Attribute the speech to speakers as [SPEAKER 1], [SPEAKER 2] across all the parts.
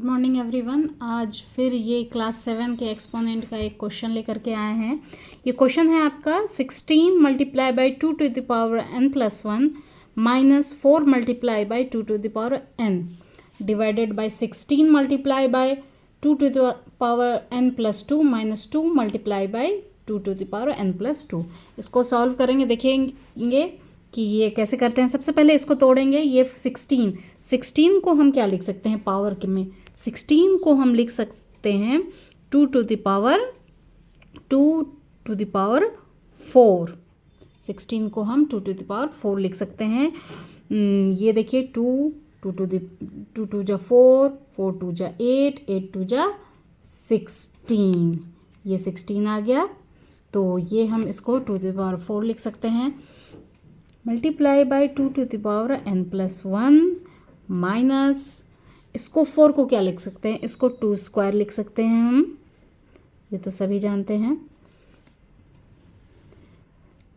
[SPEAKER 1] Good morning everyone. आज फिर ये क्लास 7 के एक्सपोनेंट का एक क्वेश्चन लेकर के आए हैं। ये क्वेश्चन है आपका 16 multiply by 2 to the power n+1 minus 4 multiply by 2 to the power n divided by 16 multiply by 2 to the power n+2 minus 2 multiply by 2 to the power n+2। इसको सॉल्व करेंगे, देखेंगे कि ये कैसे करते हैं। सबसे पहले इसको तोड़ेंगे। ये 16 को हम क्या लिख सकते हैं पावर के में? 16 को हम लिख सकते हैं 2 टू द पावर 4। 16 को हम 2 टू द पावर 4 लिख सकते हैं। ये देखिए 2 टू जा 4, 4 टू जा 8, 8 टू जा 16, ये 16 आ गया। तो ये हम इसको 2 टू द पावर 4 लिख सकते हैं। Multiply by 2 to the power n+1 minus, इसको 4 को क्या लिख सकते हैं? इसको 2 स्क्वायर लिख सकते हैं हम, ये तो सभी जानते हैं।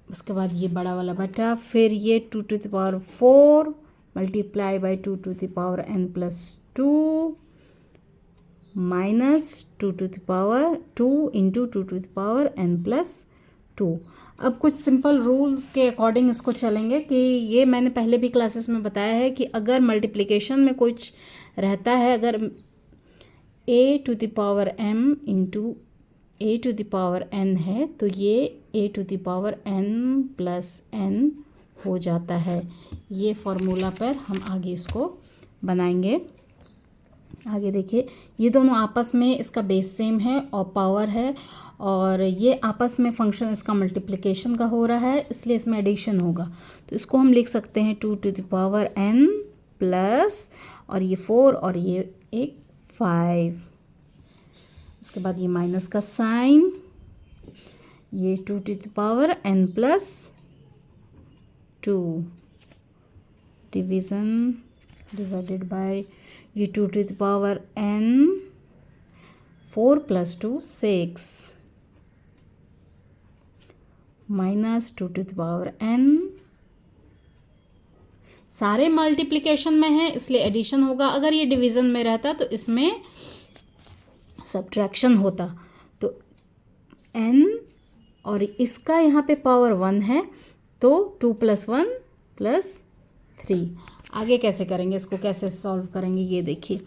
[SPEAKER 1] उसके बाद ये बड़ा वाला बटा, फिर ये 2 to the power 4 multiply by 2 to the power n+2 minus 2 to the power 2 into 2 to the power n+2। अब कुछ सिंपल रूल्स के अकॉर्डिंग इसको चलेंगे कि ये मैंने पहले भी क्लासेस में बताया है कि अगर मल्टीप्लिकेशन में कुछ रहता है, अगर a to the power m into a to the power n है तो ये a to the power n+n हो जाता है। ये फॉर्मूला पर हम आगे इसको बनाएंगे। आगे देखिए, ये दोनों आपस में, इसका बेस सेम है और पावर है, और ये आपस में फंक्शन इसका मल्टीप्लिकेशन का हो रहा है, इसलिए इसमें एडिशन होगा। तो इसको हम लिख सकते हैं 2 to the power n plus, और ये 4 और ये एक 5। उसके बाद ये माइनस का साइन, ये 2 to the power n+2 division divided by ये 2 to the power n, 4 + 2 6 minus 2 to the power n। सारे मल्टीप्लिकेशन में है इसलिए एडिशन होगा। अगर ये डिवीज़न में रहता तो इसमें सब्ट्रैक्शन होता। तो n और इसका यहाँ पे पावर 1 है तो 2 + 1 + 3। आगे कैसे करेंगे, इसको कैसे सॉल्व करेंगे, ये देखिए।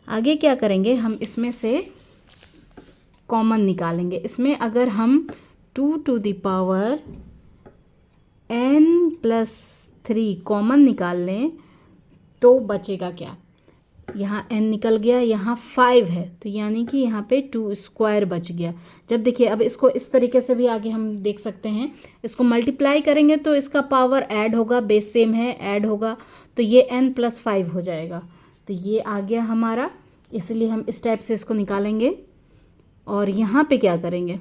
[SPEAKER 1] आगे क्या करेंगे, हम इसमें से कॉमन निकालेंगे। इसमें अगर हम 2 to the power n+3 common निकाल लें तो बचेगा क्या? यहाँ n निकल गया, यहाँ 5 है तो यानी कि यहाँ पे 2 स्क्वायर बच गया। जब देखिए, अब इसको इस तरीके से भी आगे हम देख सकते हैं। इसको मल्टीप्लाई करेंगे तो इसका पावर ऐड होगा, बेस सेम है, ऐड होगा तो ये n+5 हो जाएगा। तो ये आ गया हमारा, इसलिए हम इस टाइप से इसको निकालेंगे। और यहाँ पे क्या करेंगे,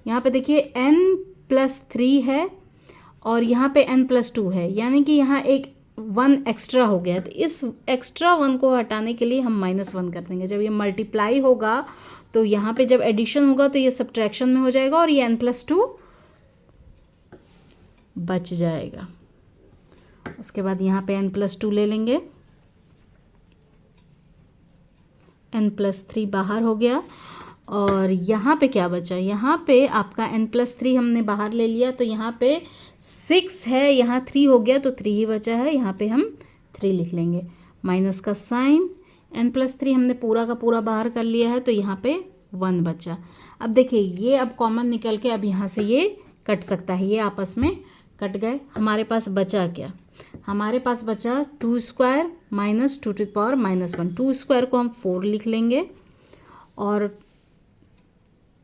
[SPEAKER 1] यहाँ पे देखिए n+3 है और यहाँ पे n+2 है, यानी कि यहाँ एक 1 एक्स्ट्रा हो गया। तो इस एक्स्ट्रा 1 को हटाने के लिए हम -1 कर देंगे। जब ये मल्टीप्लाई होगा तो यहाँ पे जब एडिशन होगा तो ये सब्ट्रैक्शन में हो जाएगा और ये n+2 बच जाएगा। उसके बाद यहाँ पे n+2 ले लेंगे, n+3 बाहर हो गया। और यहाँ पे क्या बचा, यहाँ पे आपका n+3 हमने बाहर ले लिया तो यहाँ पे 6 है, यहाँ 3 हो गया तो 3 ही बचा है, यहाँ पे हम 3 लिख लेंगे। माइनस का साइन, n+3 हमने पूरा का पूरा बाहर कर लिया है तो यहाँ पे 1 बचा। अब देखिए, ये अब कॉमन निकल के अब यहाँ से ये कट सकता है, ये आपस में कट गए। हमारे पास बचा क्या? हमारे पास बचा 2 square minus 2 to the power -1। 2 square को हम 4 लिख लेंगे और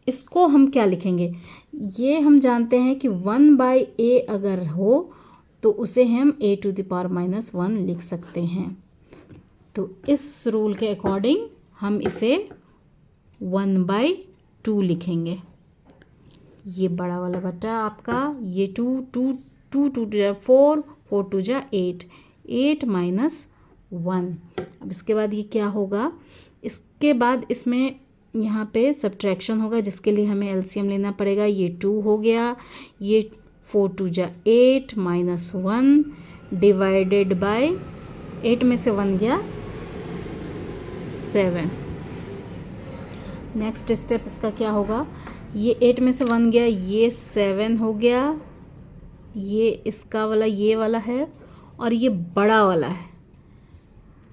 [SPEAKER 1] इसको हम क्या लिखेंगे, ये हम जानते हैं कि 1/a अगर हो तो उसे हम a टू द पावर -1 लिख सकते हैं। तो इस रूल के अकॉर्डिंग हम इसे 1/2 लिखेंगे। ये बड़ा वाला बटा आपका, ये 2 2 टू जा 4, 4 टू जा 8, 8 - 1। अब इसके बाद ये क्या होगा, इसके बाद इसमें यहाँ पे सब्ट्रैक्शन होगा जिसके लिए हमें एलसीएम लेना पड़ेगा। ये 2 हो गया, ये 4 टू जा 8 -1 डिवाइडेड बाय 8 में से 1 गया 7। नेक्स्ट स्टेप इसका क्या होगा, ये 8 में से 1 गया, ये 7 हो गया, ये इसका वाला ये वाला है और ये बड़ा वाला है।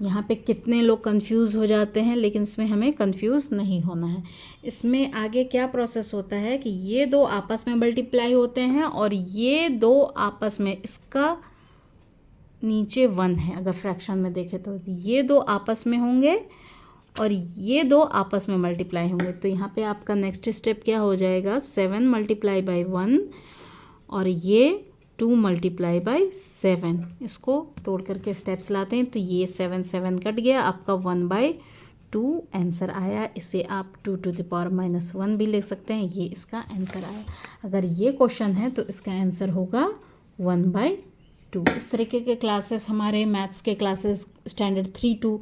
[SPEAKER 1] यहाँ पे कितने लोग कंफ्यूज हो जाते हैं, लेकिन इसमें हमें कंफ्यूज नहीं होना है। इसमें आगे क्या प्रोसेस होता है कि ये दो आपस में मल्टीप्लाई होते हैं और ये दो आपस में, इसका नीचे 1 है अगर फ्रैक्शन में देखें तो, ये दो आपस में होंगे और ये दो आपस में मल्टीप्लाई होंगे। तो यहाँ पे आपका नेक्स्ट स्टेप क्या हो जाएगा, 7 मल्टीप्लाई बाई 1 और ये 2 मल्टीप्लाई बाई 7। इसको तोड़ करके स्टेप्स लाते हैं तो ये 7 7 कट गया, आपका 1/2 आंसर आया। इसे आप 2 टू द पावर -1 भी लिख सकते हैं, ये इसका आंसर आया। अगर ये क्वेश्चन है तो इसका आंसर होगा 1/2। इस तरीके के क्लासेस हमारे मैथ्स के क्लासेस स्टैंडर्ड 3 to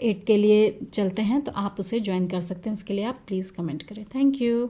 [SPEAKER 1] 8 के लिए चलते हैं, तो आप उसे ज्वाइन कर सकते हैं। उसके लिए आप प्लीज़ कमेंट करें। Thank you.